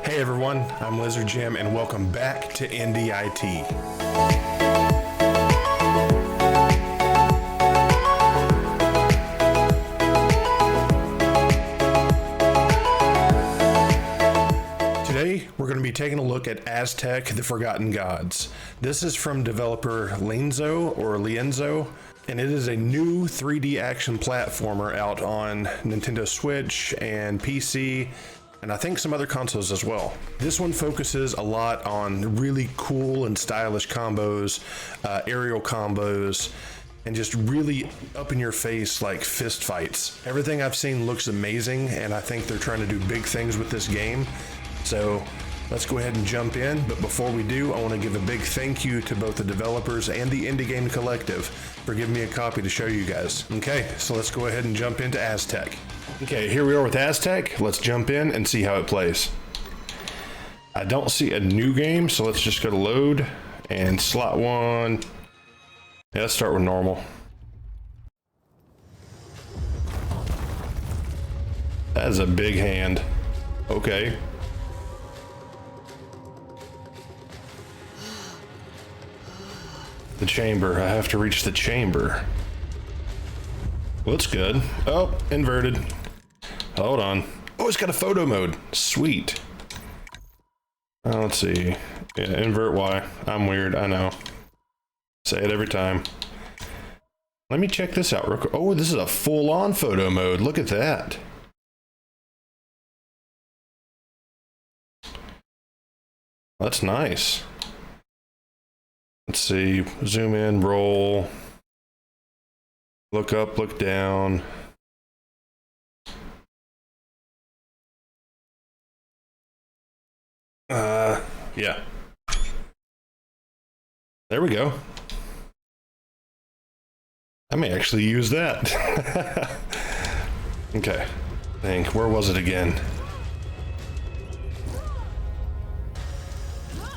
Hey everyone, I'm Lizardjam and welcome back to NDIT. Today, we're going to be taking a look at Aztech, the Forgotten Gods. This is from developer Lienzo, and it is a new 3D action platformer out on Nintendo Switch and PC, and I think some other consoles as well. This one focuses a lot on really cool and stylish combos, aerial combos, and just really up in your face like fist fights. Everything I've seen looks amazing, and I think they're trying to do big things with this game. So let's go ahead and jump in, but before we do, I want to give a big thank you to both the developers and the Indie Game Collective for giving me a copy to show you guys. Okay, so let's go ahead and jump into Aztech. Okay, here we are with Aztech. Let's jump in and see how it plays. I don't see a new game, so let's just go to load and slot one. Yeah, let's start with normal. That is a big hand. Okay. The chamber. I have to reach the chamber. Looks good. Oh, inverted. Hold on. Oh, it's got a photo mode. Sweet. Let's see. Yeah, invert Y. I'm weird. I know. Say it every time. Let me check this out real quick. Oh, this is a full-on photo mode. Look at that. That's nice. Let's see, zoom in, roll, look up, look down. Yeah. There we go. I may actually use that. Okay, where was it again?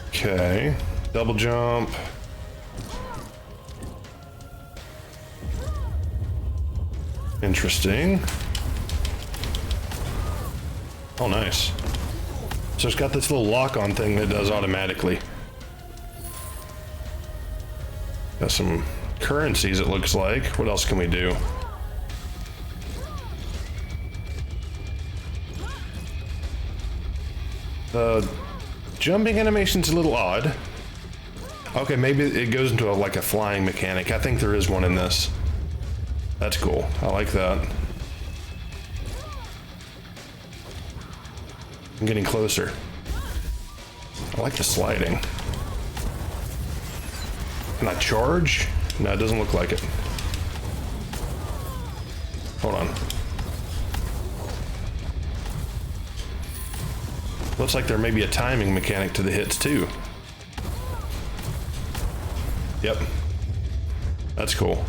Okay, double jump. Interesting. Oh, nice. So it's got this little lock-on thing that does automatically. Got some currencies, it looks like. What else can we do? The jumping animation's a little odd. Okay, maybe it goes into like a flying mechanic. I think there is one in this. That's cool. I like that. I'm getting closer. I like the sliding. Can I charge? No, it doesn't look like it. Hold on. Looks like there may be a timing mechanic to the hits too. Yep. That's cool.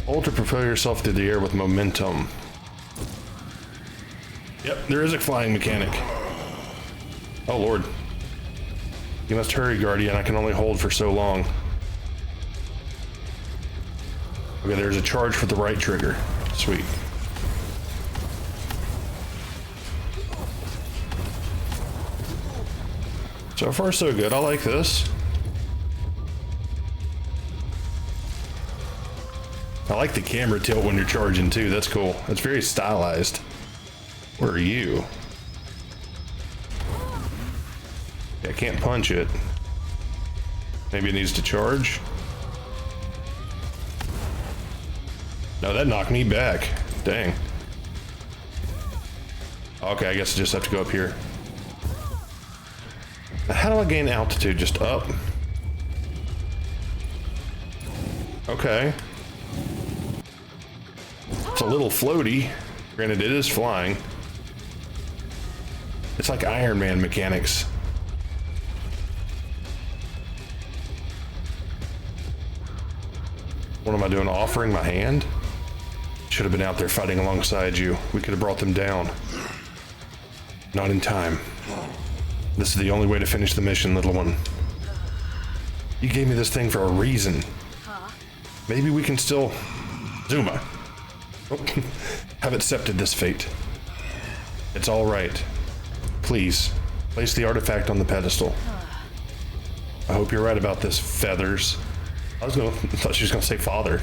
Hold to propel yourself through the air with momentum. Yep, there is a flying mechanic. Oh lord. You must hurry, Guardian. I can only hold for so long. Okay, there's a charge for the right trigger. Sweet. So far so good. I like this. I like the camera tilt when you're charging too. That's cool. That's very stylized. Where are you? I can't punch it. Maybe it needs to charge. No, that knocked me back. Dang. Okay, I guess I just have to go up here. Now, how do I gain altitude? Just up? Okay. It's a little floaty. Granted, it is flying. It's like Iron Man mechanics. What am I doing? Offering my hand? Should have been out there fighting alongside you. We could have brought them down. Not in time. This is the only way to finish the mission, little one. You gave me this thing for a reason. Maybe we can still... Zuma. Oh, have accepted this fate. It's all right. please, place the artifact on the pedestal. I hope you're right about this, Feathers. I thought she was gonna say father.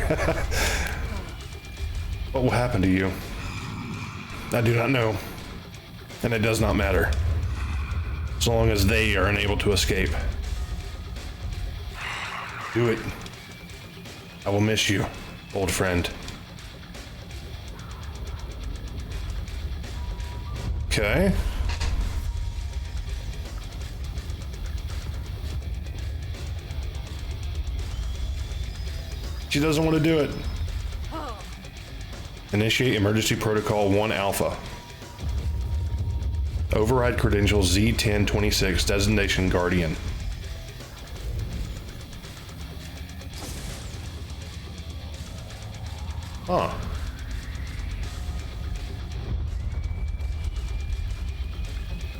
What will happen to you? I do not know, and it does not matter, so long as they are unable to escape. Do it. I will miss you, old friend. Okay. She doesn't want to do it. Initiate emergency protocol 1 alpha. Override credentials Z1026, designation Guardian. Huh.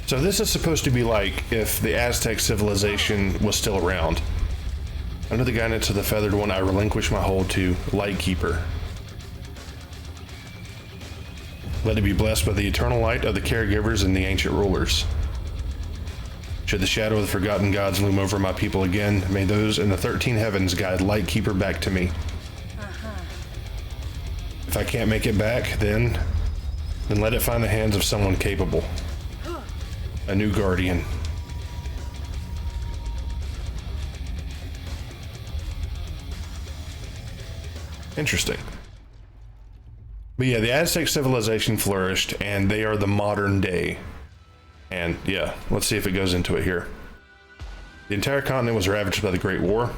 So this is supposed to be like if the Aztec civilization was still around. Under the guidance of the feathered one, I relinquish my hold to Lightkeeper. Let it be blessed by the eternal light of the caregivers and the ancient rulers. Should the shadow of the forgotten gods loom over my people again, may those in the 13 heavens guide Lightkeeper back to me. If I can't make it back, then let it find the hands of someone capable. A new guardian. Interesting. But yeah, the Aztec civilization flourished, and they are the modern day. And yeah, let's see if it goes into it here. The entire continent was ravaged by the Great War.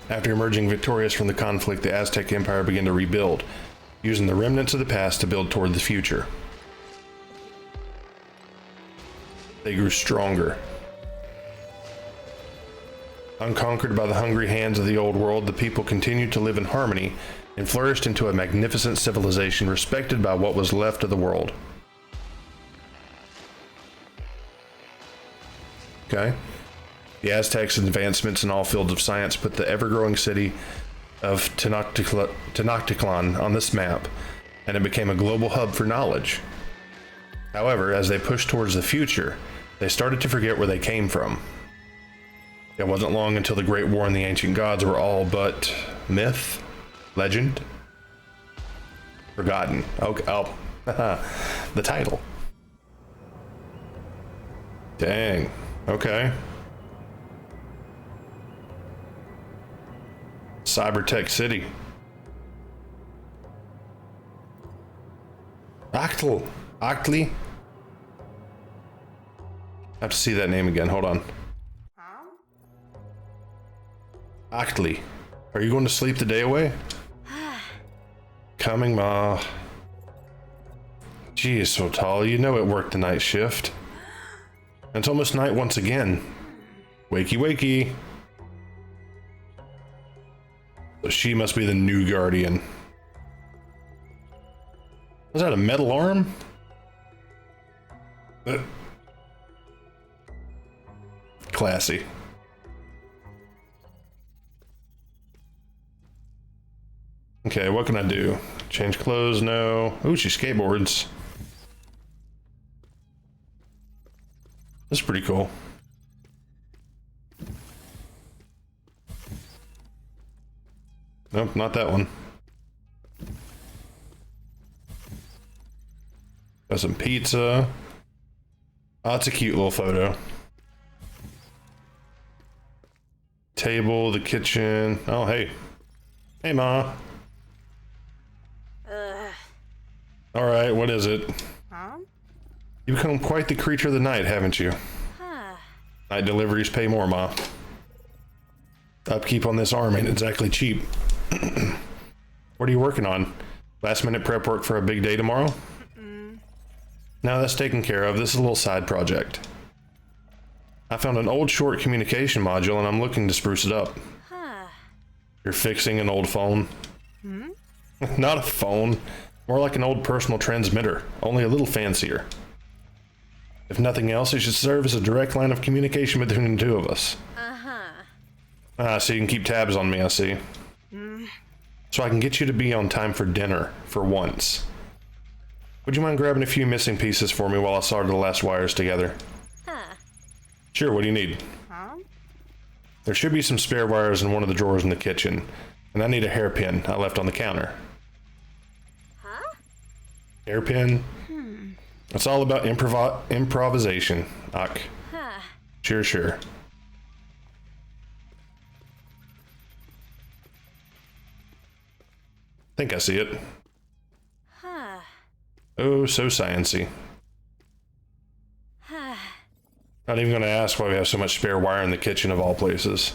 After emerging victorious from the conflict, the Aztec Empire began to rebuild, using the remnants of the past to build toward the future. They grew stronger. Unconquered by the hungry hands of the old world, the people continued to live in harmony and flourished into a magnificent civilization respected by what was left of the world. Okay. The Aztecs' advancements in all fields of science put the ever-growing city of Tenochtitlan on this map, and it became a global hub for knowledge. However, as they pushed towards the future, they started to forget where they came from. It wasn't long until the Great War and the ancient gods were all but myth, legend, forgotten. Oh, the title. Dang. Okay. Cybertech City. Actli. I have to see that name again. Hold on. Actli. Are you going to sleep the day away? Coming, Ma. Gee, it's so tall. You know it worked the night shift. It's almost night once again. Wakey, wakey. So she must be the new guardian. Was that a metal arm? Classy. Okay, what can I do? Change clothes? No. Ooh, she skateboards. That's pretty cool. Nope, not that one. Got some pizza. Oh, it's a cute little photo. Table, the kitchen. Oh, hey. Hey, Ma. All right, what is it? You've become quite the creature of the night, haven't you? Night deliveries pay more, Ma. Upkeep on this arm ain't exactly cheap. What are you working on? Last minute prep work for a big day tomorrow? No, that's taken care of. This is a little side project. I found an old short communication module and I'm looking to spruce it up. You're fixing an old phone? Not a phone. More like an old personal transmitter, only a little fancier. If nothing else, it should serve as a direct line of communication between the two of us. So you can keep tabs on me, I see. So I can get you to be on time for dinner, for once. Would you mind grabbing a few missing pieces for me while I solder the last wires together? Sure, what do you need? There should be some spare wires in one of the drawers in the kitchen, and I need a hairpin I left on the counter. Hairpin? It's all about improvisation, Ak. Sure. Think I see it. Oh, so sciencey. Not even gonna ask why we have so much spare wire in the kitchen of all places.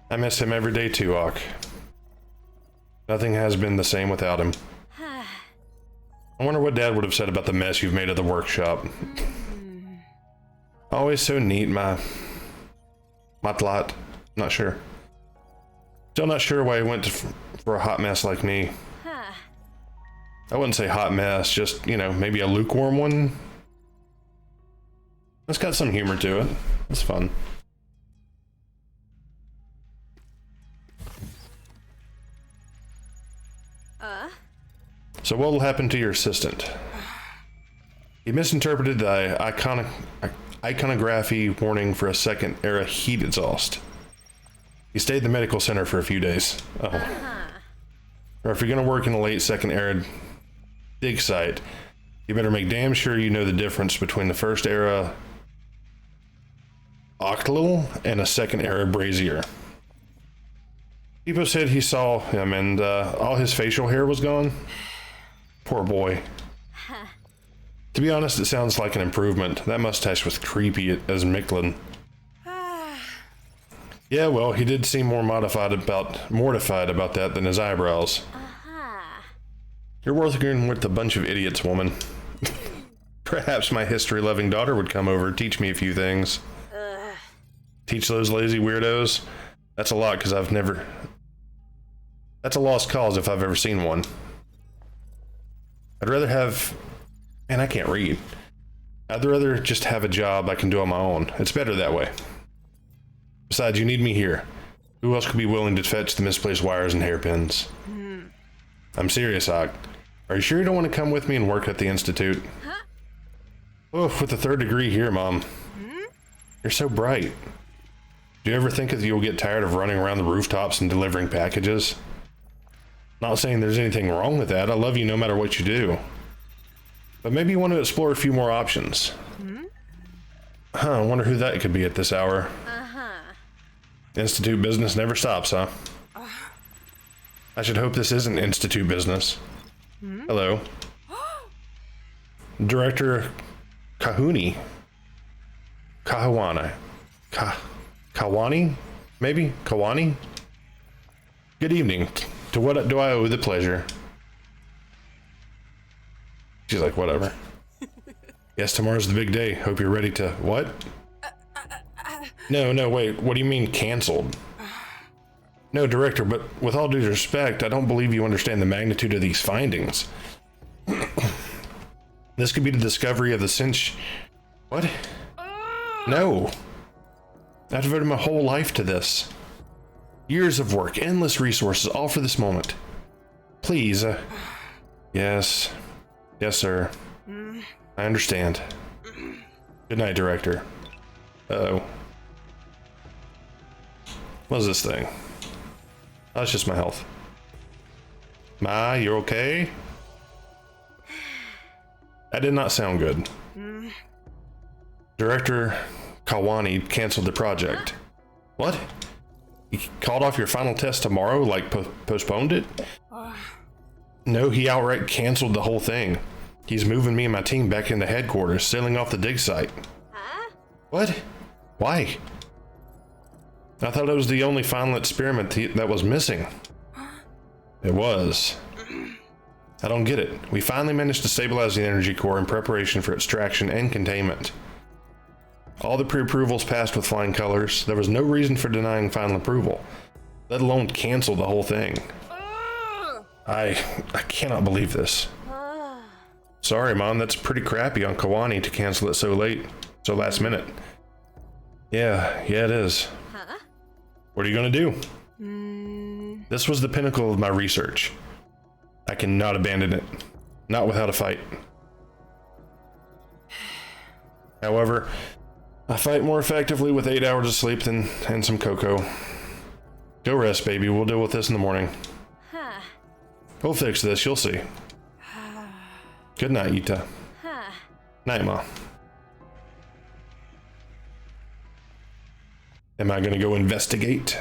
I miss him every day too, Ak. Nothing has been the same without him. I wonder what Dad would have said about the mess you've made of the workshop. Always so neat, my tlot. Not sure. Still not sure why he went for a hot mess like me. I wouldn't say hot mess, just, you know, maybe a lukewarm one. It's got some humor to it. It's fun. So what will happen to your assistant? He misinterpreted the iconography warning for a second era heat exhaust. He stayed in the medical center for a few days. Or if you're gonna work in a late second era dig site, you better make damn sure you know the difference between the first era octal and a second era brazier. People said he saw him and all his facial hair was gone. Poor boy. To be honest, it sounds like an improvement. That mustache was creepy as Micklin. Yeah, well, he did seem more mortified about that than his eyebrows. You're working with a bunch of idiots, woman. Perhaps my history-loving daughter would come over and teach me a few things. Teach those lazy weirdos? That's a lot, because that's a lost cause if I've ever seen one. I'd rather have... Man, I can't read. I'd rather just have a job I can do on my own. It's better that way. Besides, you need me here. Who else could be willing to fetch the misplaced wires and hairpins? I'm serious, Og. Are you sure you don't want to come with me and work at the Institute? Oof, with the 3rd degree here, Mom. You're so bright. Do you ever think that you'll get tired of running around the rooftops and delivering packages? Not saying there's anything wrong with that. I love you no matter what you do. But maybe you want to explore a few more options. I wonder who that could be at this hour. Institute business never stops, huh? I should hope this isn't Institute business. Hello. Director Kahuni. Kahawana. Kawani? Maybe? Kawani? Good evening. To what do I owe the pleasure? She's like, whatever. Yes, tomorrow's the big day. Hope you're ready to... What? No, wait. What do you mean canceled? No, Director, but with all due respect, I don't believe you understand the magnitude of these findings. This could be the discovery of the cinch... What? No. I devoted my whole life to this. Years of work, endless resources, all for this moment. Please, Yes. Yes, sir. I understand. Good night, Director. Uh-oh. What is this thing? Oh, it's just my health. Ma, you're okay? That did not sound good. Director Kawani canceled the project. What? He called off your final test tomorrow, like postponed it? No, he outright canceled the whole thing. He's moving me and my team back into headquarters, sailing off the dig site. What? Why? I thought it was the only final experiment that was missing. It was. I don't get it. We finally managed to stabilize the energy core in preparation for extraction and containment. All the pre-approvals passed with flying colors. There was no reason for denying final approval, let alone cancel the whole thing. I cannot believe this. Sorry, Mom, that's pretty crappy on Kawani to cancel it so last minute. Yeah, it is. What are you gonna do? This was the pinnacle of my research. I cannot abandon it. Not without a fight. However, I fight more effectively with 8 hours of sleep and some cocoa. Go rest, baby. We'll deal with this in the morning. We'll fix this. You'll see. Good night, Ita. Night, Ma. Am I gonna go investigate?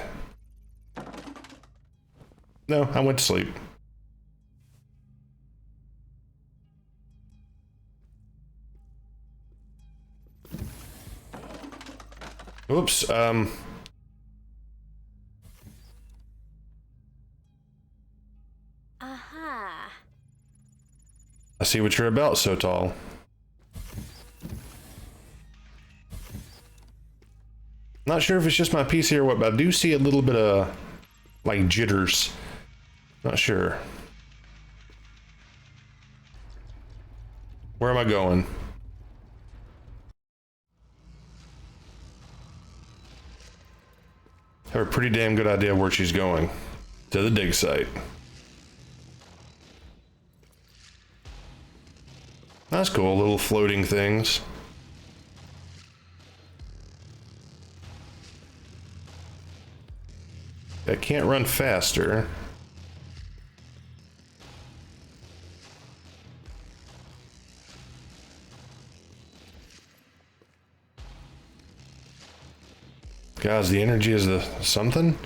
No, I went to sleep. Oops, I see what you're about, so tall. Not sure if it's just my PC or what, but I do see a little bit of, like, jitters. Not sure. Where am I going? Have a pretty damn good idea where she's going. To the dig site. That's cool, little floating things. I can't run faster. Guys, the energy is the something?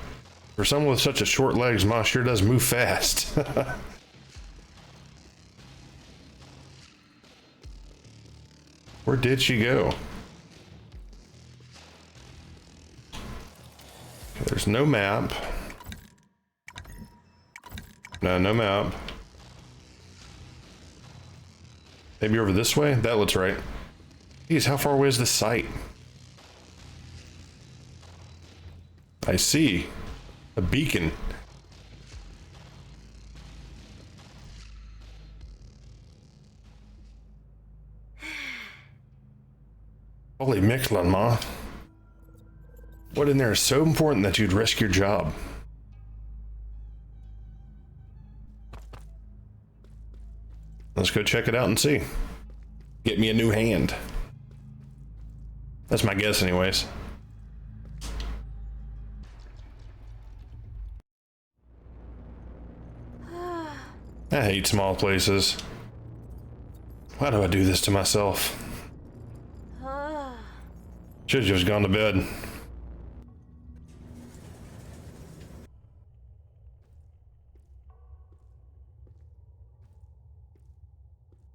For someone with such a short legs, Ma sure does move fast. Where did she go? Okay, there's no map. No map. Maybe over this way? That looks right. Geez, how far away is this site? I see. A beacon. Holy Mixlin, Ma. What in there is so important that you'd risk your job? Let's go check it out and see. Get me a new hand. That's my guess anyways. I hate small places. Why do I do this to myself? Should've just gone to bed.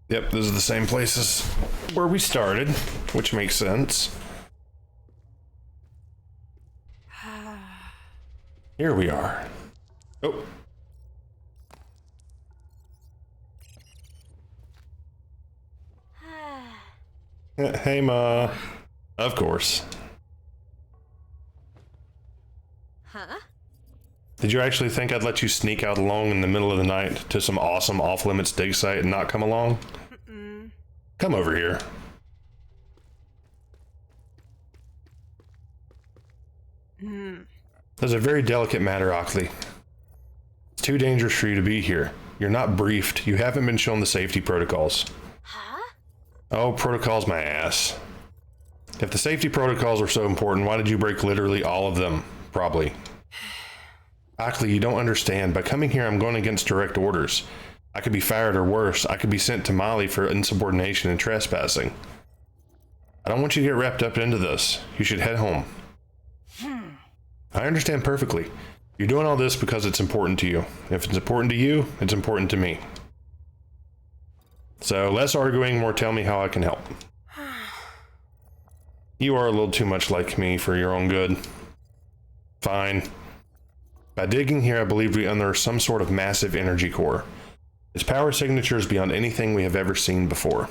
Yep, those are the same places where we started, which makes sense. Here we are. Oh. Hey, Ma. Of course. Huh? Did you actually think I'd let you sneak out alone in the middle of the night to some awesome off-limits dig site and not come along? Come over here. There's a very delicate matter, Ockley. It's too dangerous for you to be here. You're not briefed. You haven't been shown the safety protocols. Huh? Oh, protocols my ass. If the safety protocols are so important, why did you break literally all of them? Probably. Ockley, you don't understand. By coming here, I'm going against direct orders. I could be fired or worse. I could be sent to Mali for insubordination and trespassing. I don't want you to get wrapped up into this. You should head home. I understand perfectly. You're doing all this because it's important to you. If it's important to you, it's important to me. So less arguing, more tell me how I can help. You are a little too much like me for your own good. Fine. By digging here, I believe we unearthed some sort of massive energy core. Its power signature is beyond anything we have ever seen before.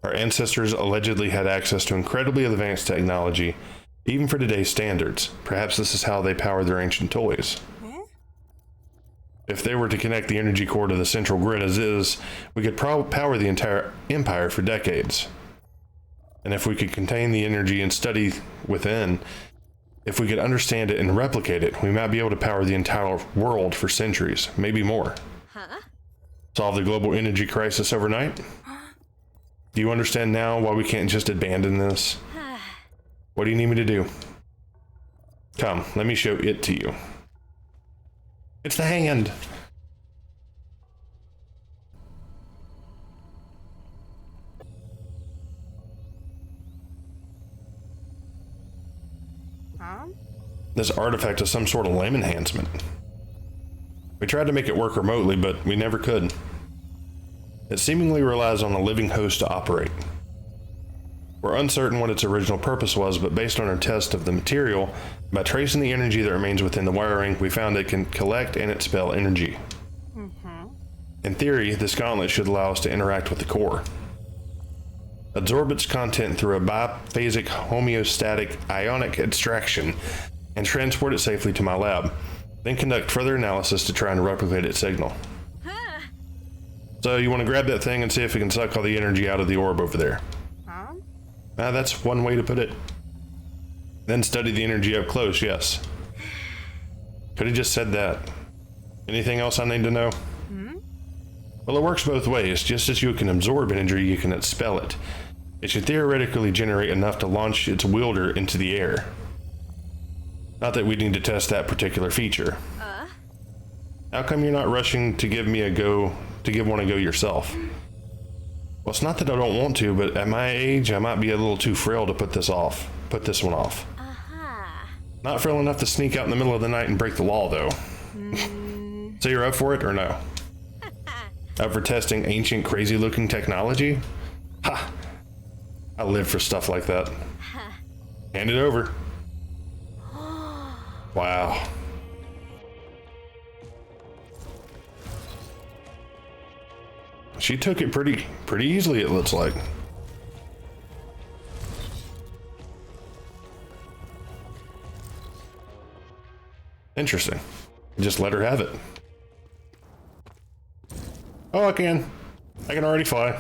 Our ancestors allegedly had access to incredibly advanced technology, even for today's standards. Perhaps this is how they powered their ancient toys. If they were to connect the energy core to the central grid as is, we could power the entire empire for decades. And if we could contain the energy and study within, If we could understand it and replicate it, we might be able to power the entire world for centuries, maybe more. Huh? Solve the global energy crisis overnight? Do you understand now why we can't just abandon this? What do you need me to do? Come, let me show it to you. It's the hand! Huh? This artifact is some sort of limb enhancement. We tried to make it work remotely, but we never could. It seemingly relies on a living host to operate. We're uncertain what its original purpose was, but based on our test of the material, by tracing the energy that remains within the wiring, we found it can collect and expel energy. In theory, this gauntlet should allow us to interact with the core. Absorb its content through a biphasic homeostatic ionic extraction and transport it safely to my lab. Then conduct further analysis to try and replicate its signal. So you want to grab that thing and see if it can suck all the energy out of the orb over there. Huh? That's one way to put it. Then study the energy up close, yes. Could have just said that. Anything else I need to know? Well, it works both ways. Just as you can absorb energy, you can expel it. It should theoretically generate enough to launch its wielder into the air. Not that we need to test that particular feature. How come you're not rushing to give me a go, to give one a go yourself? Well, it's not that I don't want to, but at my age, I might be a little too frail to put this one off. Not frail enough to sneak out in the middle of the night and break the law, though. So you're up for it, or no? Up for testing ancient, crazy-looking technology? Ha! I live for stuff like that. Hand it over. Wow. She took it pretty easily, it looks like. Interesting. Just let her have it. Oh, I can already fly.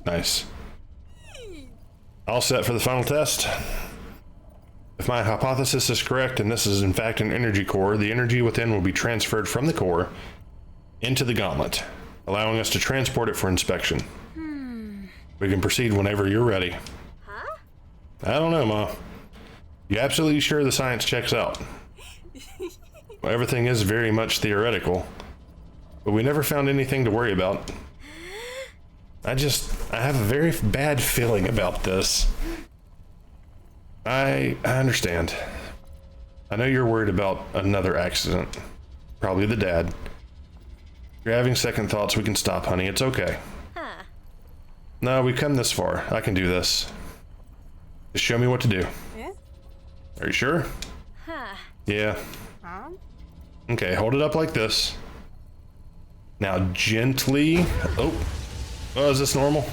Nice. All set for the final test. If my hypothesis is correct, and this is in fact an energy core, the energy within will be transferred from the core into the gauntlet, allowing us to transport it for inspection. We can proceed whenever you're ready. Huh? I don't know, Ma. You absolutely sure the science checks out? Well, everything is very much theoretical, but we never found anything to worry about. I have a very bad feeling about this. I understand. I know you're worried about another accident. Probably the dad. If you're having second thoughts, we can stop, honey. It's okay. No, we've come this far. I can do this. Just show me what to do. Yeah? Are you sure? Yeah. Huh? Okay, hold it up like this. Now gently. Oh, is this normal?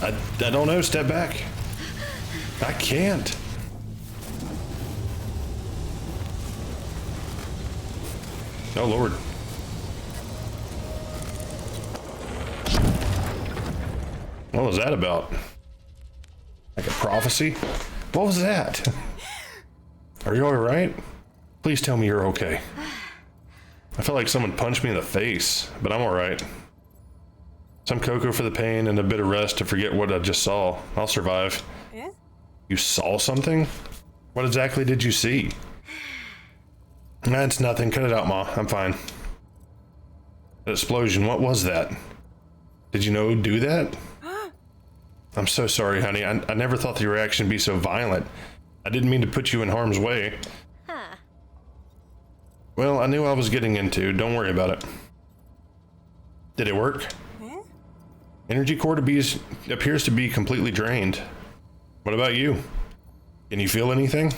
I don't know. Step back. I can't. Oh, Lord. What was that about? Like a prophecy? What was that? Are you all right? Please tell me you're okay. I felt like someone punched me in the face, but I'm all right. Some cocoa for the pain and a bit of rest to forget what I just saw. I'll survive. Yeah? You saw something? What exactly did you see? Nah, it's nothing. Cut it out, Ma. I'm fine. That explosion, what was that? Did you know do that? I'm so sorry, honey. I never thought the reaction would be so violent. I didn't mean to put you in harm's way. Well, I knew I was getting into. Don't worry about it. Did it work? Yeah? Energy core appears to be completely drained. What about you? Can you feel anything?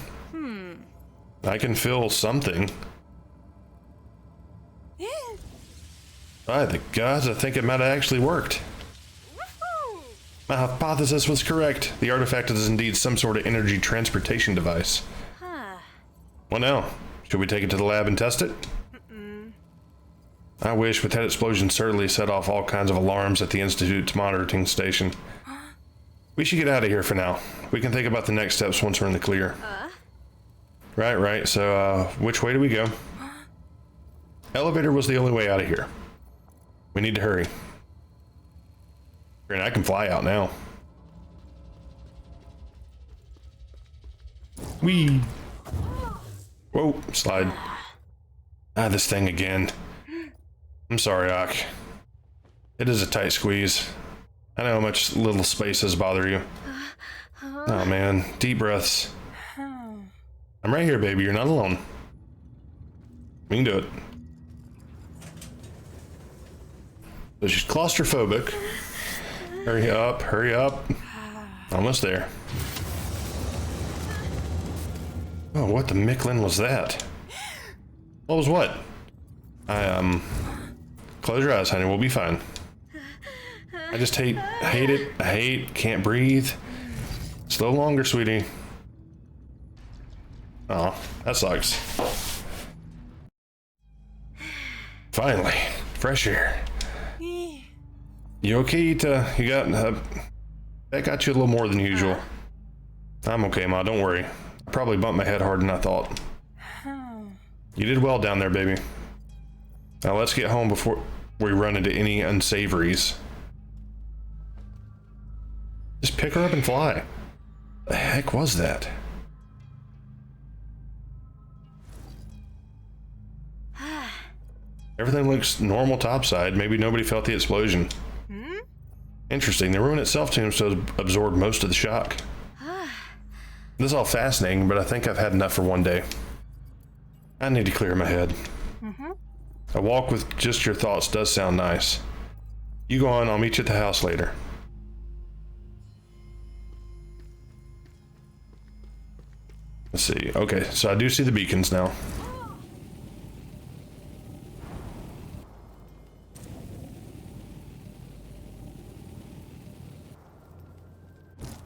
I can feel something. Yeah? By the gods, I think it might have actually worked. My hypothesis was correct. The artifact is indeed some sort of energy transportation device. Well now, should we take it to the lab and test it? I wish, but that explosion certainly set off all kinds of alarms at the Institute's monitoring station. We should get out of here for now. We can think about the next steps once we're in the clear. Right. So, which way do we go? Elevator was the only way out of here. We need to hurry. And I can fly out now. Whee! Whoa, slide. Ah, this thing again. I'm sorry, Ak. It is a tight squeeze. I know how much little spaces bother you. Oh man, deep breaths. I'm right here, baby. You're not alone. We can do it. So she's claustrophobic. Hurry up, hurry up. Almost there. Oh, what the Micklin was that? What was what? Close your eyes, honey. We'll be fine. I just hate it. Can't breathe. It's no longer, sweetie. Oh, that sucks. Finally, fresh air. You okay, Ita? You got, that got you a little more than usual. I'm okay, Ma, don't worry. I probably bumped my head harder than I thought. You did well down there, baby. Now let's get home before we run into any unsavories. Just pick her up and fly. The heck was that? Everything looks normal topside. Maybe nobody felt the explosion. Interesting. The ruin itself seems to have absorbed most of the shock. This is all fascinating, but I think I've had enough for one day. I need to clear my head. A walk with just your thoughts does sound nice. You go on, I'll meet you at the house later. Let's see. Okay, so I do see the beacons now.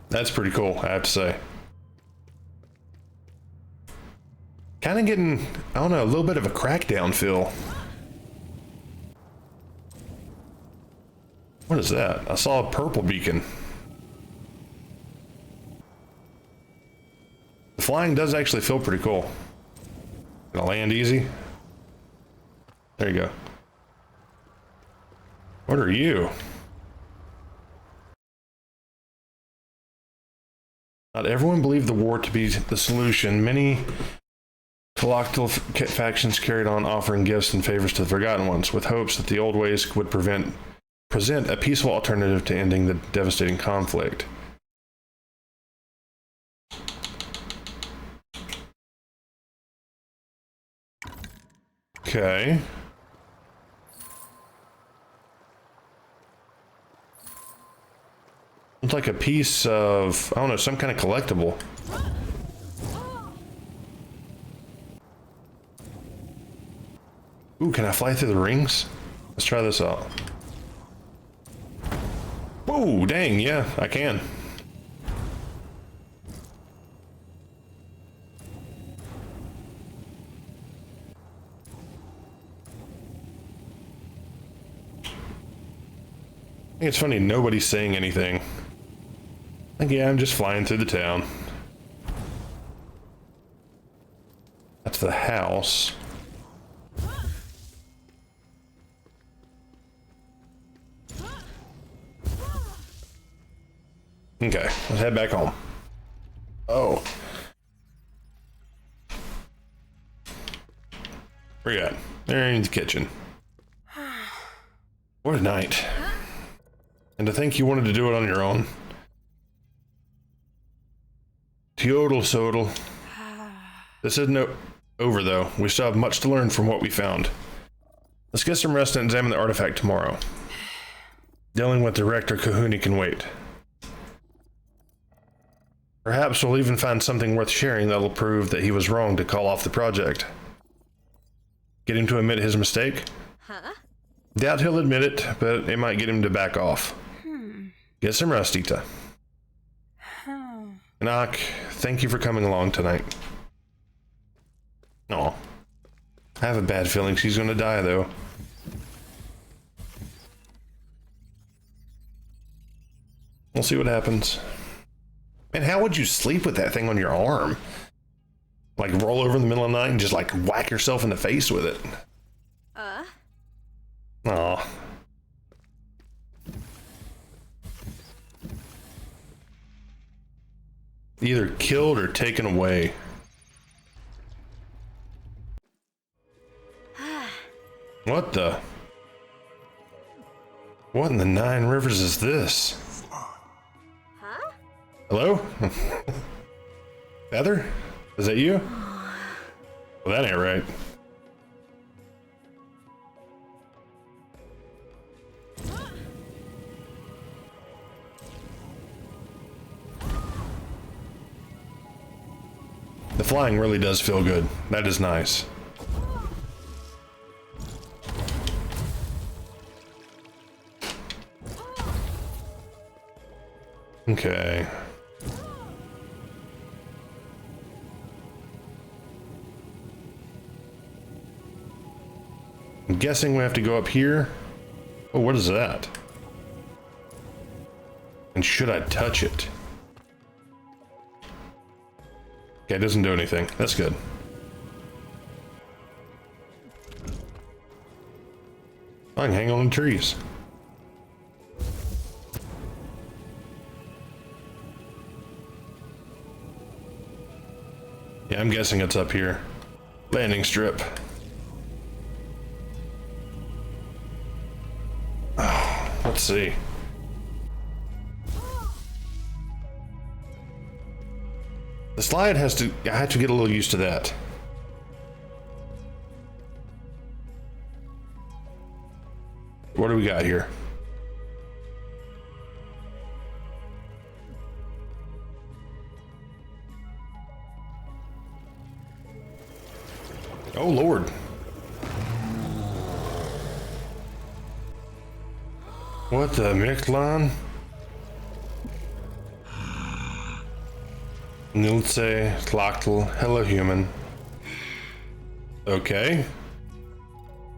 That's pretty cool, I have to say. Kind of getting, I don't know, a little bit of a crackdown feel. What is that? I saw a purple beacon. The flying does actually feel pretty cool. Gonna land easy. There you go. What are you? Not everyone believed the war to be the solution. Many colloquial factions carried on offering gifts and favors to the Forgotten Ones, with hopes that the old ways would present a peaceful alternative to ending the devastating conflict. Okay. It's like a piece of, I don't know, some kind of collectible. Ooh, can I fly through the rings? Let's try this out. Whoa, dang, yeah, I can. I think it's funny, nobody's saying anything. Like, yeah, I'm just flying through the town. That's the house. Okay, let's head back home. Oh. Where you at? There in the kitchen. What a night. And to think you wanted to do it on your own. Teodal Sodal. This isn't over though. We still have much to learn from what we found. Let's get some rest and examine the artifact tomorrow. Dealing with Director Kahuni can wait. Perhaps we'll even find something worth sharing that'll prove that he was wrong to call off the project. Get him to admit his mistake? Doubt he'll admit it, but it might get him to back off. Get some rest, Ita. Enoch, thank you for coming along tonight. Aw. I have a bad feeling she's gonna die, though. We'll see what happens. Man, how would you sleep with that thing on your arm? Like roll over in the middle of the night and just like whack yourself in the face with it. Aw. Either killed or taken away. What the? What in the Nine Rivers is this? Huh? Hello? Feather? Is that you? Well, that ain't right. The flying really does feel good. That is nice. Okay. I'm guessing we have to go up here. Oh, what is that? And should I touch it? Okay, it doesn't do anything. That's good. I can hang on the trees. Yeah, I'm guessing it's up here. Landing strip. Oh, let's see. The slide has to, I have to get a little used to that. What do we got here? Oh Lord. What the Mictlan? Nilce Tlactl, hello human. Okay.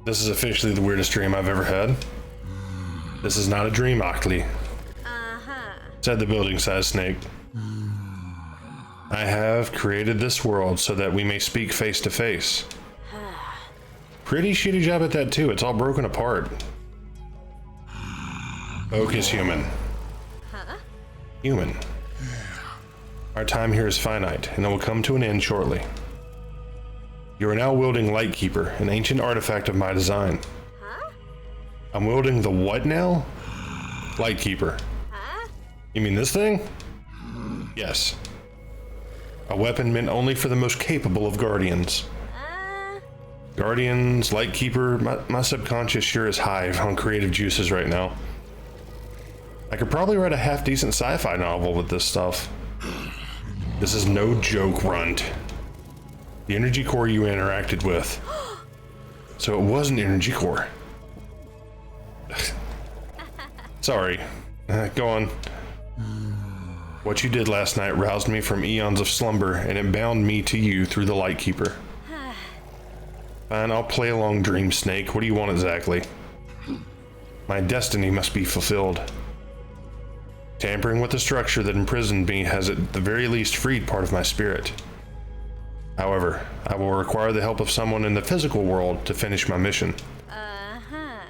This is officially the weirdest dream I've ever had. This is not a dream, Ockley. Said the building-sized snake. I have created this world so that we may speak face to face. Pretty shitty job at that too. It's all broken apart. Oak is human. Human. Our time here is finite, and it will come to an end shortly. You are now wielding Lightkeeper, an ancient artifact of my design. I'm wielding the what now? Lightkeeper. You mean this thing? Yes. A weapon meant only for the most capable of guardians. Guardians, Lightkeeper, my subconscious sure is high on creative juices right now. I could probably write a half-decent sci-fi novel with this stuff. This is no joke, Runt. The energy core you interacted with. So it was an energy core. Sorry. Go on. What you did last night roused me from eons of slumber, and it bound me to you through the Lightkeeper. Fine, I'll play along, Dream Snake. What do you want exactly? My destiny must be fulfilled. Tampering with the structure that imprisoned me has at the very least freed part of my spirit. However, I will require the help of someone in the physical world to finish my mission.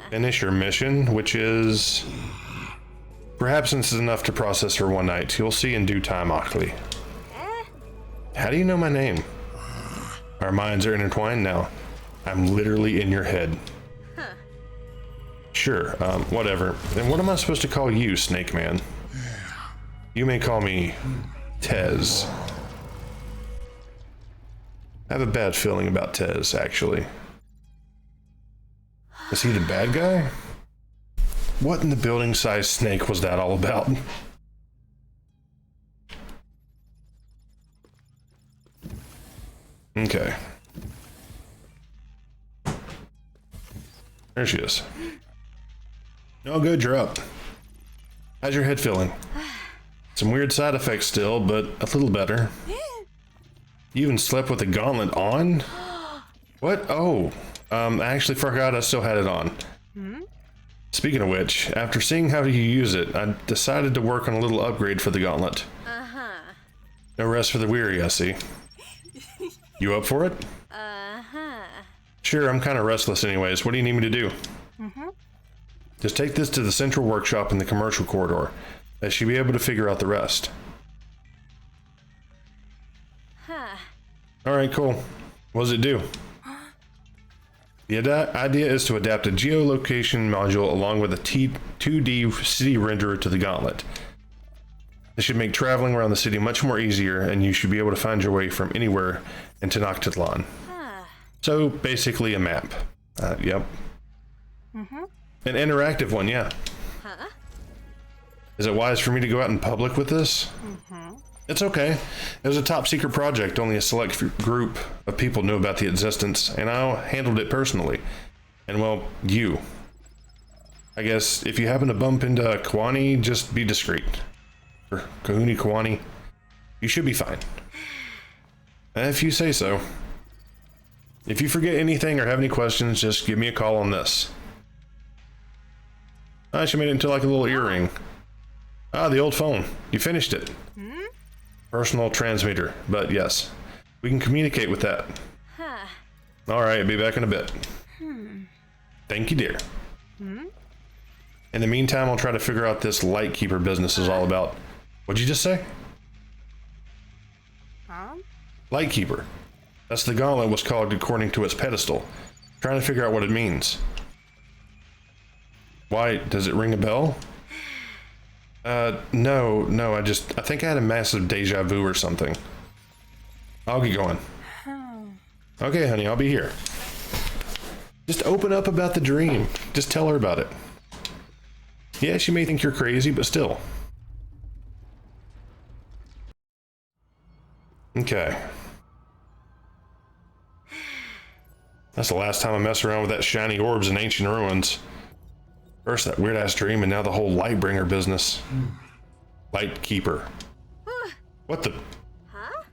Finish your mission, which is... Perhaps this is enough to process for one night. You'll see in due time, Ockley. How do you know my name? Our minds are intertwined now. I'm literally in your head. Sure, whatever. And what am I supposed to call you, Snake Man? You may call me Tez. I have a bad feeling about Tez, actually. Is he the bad guy? What in the building-sized snake was that all about? Okay. There she is. No good, you're up. How's your head feeling? Some weird side effects still, but a little better. You even slept with the gauntlet on? What? Oh, I actually forgot I still had it on. Speaking of which, after seeing how you use it, I decided to work on a little upgrade for the gauntlet. Uh-huh. No rest for the weary, I see. You up for it? Uh-huh. Sure, I'm kind of restless anyways. What do you need me to do? Just take this to the central workshop in the commercial corridor. I should be able to figure out the rest. Huh. Alright, cool. What does it do? The idea is to adapt a geolocation module along with a 2D city renderer to the gauntlet. This should make traveling around the city much more easier, and you should be able to find your way from anywhere in Tenochtitlan. Huh. So, basically a map. Yep. An interactive one, yeah. Huh? Is it wise for me to go out in public with this? It's okay. It was a top secret project. Only a select group of people knew about the existence, and I handled it personally. And well, you. I guess if you happen to bump into Kwani, just be discreet. Or Kahuni Kwani. You should be fine. If you say so. If you forget anything or have any questions, just give me a call on this. She made it into like a little earring. The old phone. You finished it. Personal transmitter, but yes, we can communicate with that. Huh. All right, be back in a bit. Thank you, dear. In the meantime, I'll try to figure out this Lightkeeper business is all about. What'd you just say? Lightkeeper. That's the gauntlet was called according to its pedestal. Trying to figure out what it means. Why, does it ring a bell? No, I think I had a massive deja vu or something. I'll get going. Okay, honey, I'll be here. Just open up about the dream. Just tell her about it. Yeah, she may think you're crazy, but still. Okay. That's the last time I mess around with that shiny orbs in ancient ruins. First that weird-ass dream, and now the whole Lightbringer business. Lightkeeper. What the? Huh?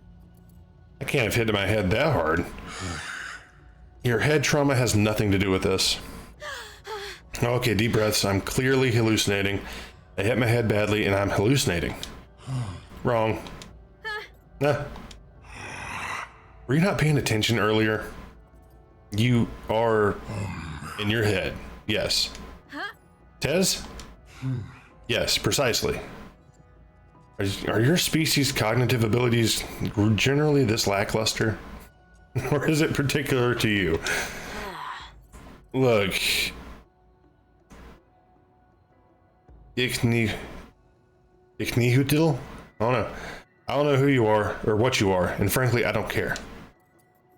I can't have hit my head that hard. Your head trauma has nothing to do with this. Okay, deep breaths. I'm clearly hallucinating. I hit my head badly, and I'm hallucinating. Wrong. Nah. Were you not paying attention earlier? You are in your head. Yes. Tez? Yes, precisely. Are your species' cognitive abilities generally this lackluster? Or is it particular to you? Look. Ichnihutil? I don't know. I don't know who you are or what you are, and frankly, I don't care.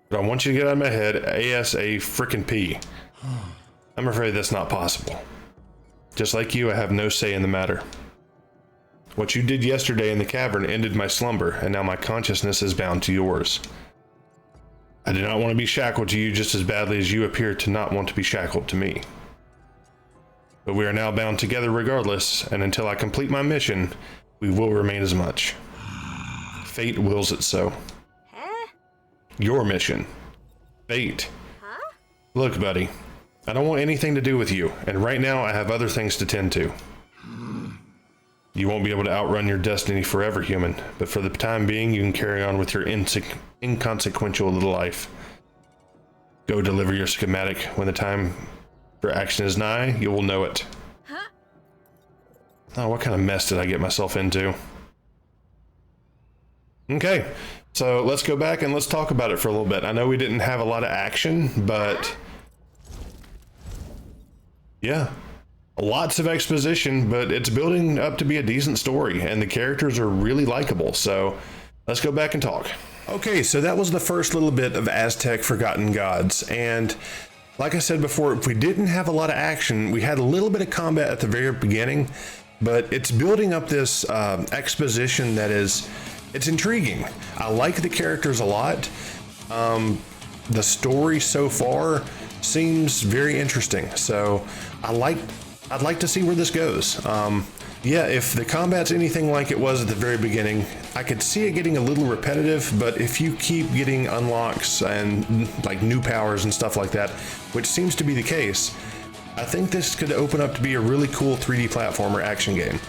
But I want you to get out of my head ASA frickin' P. I'm afraid that's not possible. Just like you, I have no say in the matter. What you did yesterday in the cavern ended my slumber, and now my consciousness is bound to yours. I do not want to be shackled to you just as badly as you appear to not want to be shackled to me. But we are now bound together regardless, and until I complete my mission, we will remain as much. Fate wills it so. Huh? Your mission. Fate. Huh? Look, buddy. I don't want anything to do with you, and right now I have other things to tend to. You won't be able to outrun your destiny forever, human, but for the time being, you can carry on with your inconsequential little life. Go deliver your schematic. When the time for action is nigh, you will know it. Huh? Oh, what kind of mess did I get myself into? Okay, so let's go back and let's talk about it for a little bit. I know we didn't have a lot of action, but yeah, lots of exposition, but it's building up to be a decent story, and the characters are really likable. So let's go back and talk. Okay, so that was the first little bit of Aztech Forgotten Gods, and like I said before, if we didn't have a lot of action, we had a little bit of combat at the very beginning, but it's building up this exposition that is, it's intriguing. I like the characters a lot. The story so far seems very interesting, so I'd like to see where this goes. Yeah, if the combat's anything like it was at the very beginning, I could see it getting a little repetitive, but if you keep getting unlocks and like new powers and stuff like that, which seems to be the case, I think this could open up to be a really cool 3D platformer action game.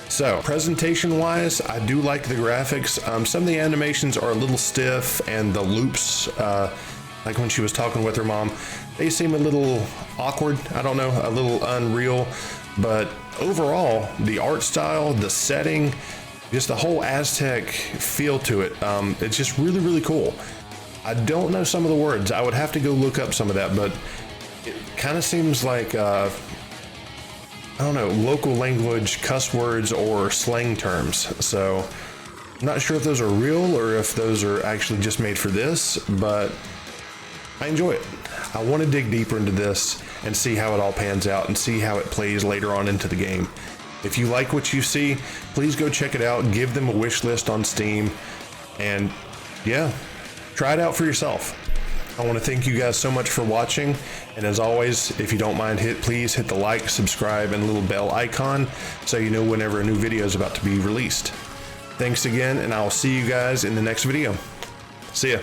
So, presentation wise, I do like the graphics. Some of the animations are a little stiff, and the loops, like when she was talking with her mom, they seem a little awkward. I don't know, a little unreal. But overall, the art style, the setting, just the whole Aztech feel to it, it's just really, really cool. I don't know some of the words. I would have to go look up some of that, but it kind of seems like, I don't know, local language cuss words or slang terms. So I'm not sure if those are real or if those are actually just made for this, but I enjoy it. I want to dig deeper into this and see how it all pans out and see how it plays later on into the game. If you like what you see, please go check it out. Give them a wish list on Steam, and yeah, try it out for yourself. I want to thank you guys so much for watching, and as always, if you don't mind, please hit the like, subscribe, and little bell icon so you know whenever a new video is about to be released. Thanks again, and I'll see you guys in the next video. See ya.